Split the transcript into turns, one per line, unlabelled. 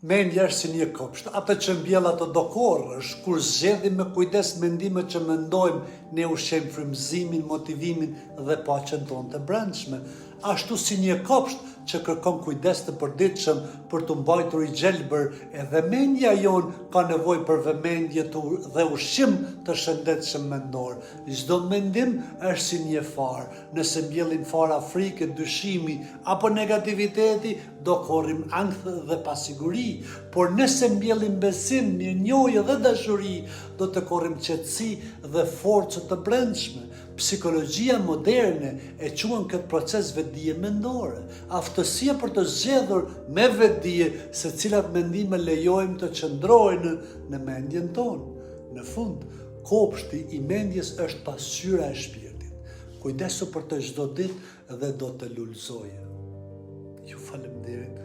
Mendja është si një kopsht. Atë që mbjell ato do korrë është kur zgjedhim me kujdes mendimet që mendojmë, ne ushqejmë frymëzimin, motivimin dhe paqen tonë të brendshme. Ashtu si një kopsht që kërkon kujdes të përditshëm për të mbajtur i gjelbër, edhe mendja jonë ka nevojë për vëmendje dhe ushqim të shëndetshëm mendor. Çdo mendim është si një farë. Nëse mbjellin fara frike, dyshimi apo negativiteti, do korrim ankth dhe pasiguri, por nëse mbjellim besim, mirënjohje dhe dashuri, do të korrim qetësi dhe forcë të brendshme. Psikologjia moderne e quan këtë proces vetdije mendore, aftësia për të zgjedhur me vetdije se cilat mendime lejojmë të qëndrojnë në mendjen tonë. Në fund, kopshti i mendjes është pasqyra e shpirtit. Kujdesu për të çdo ditë dhe do të lulëzojë. Ju faleminderit.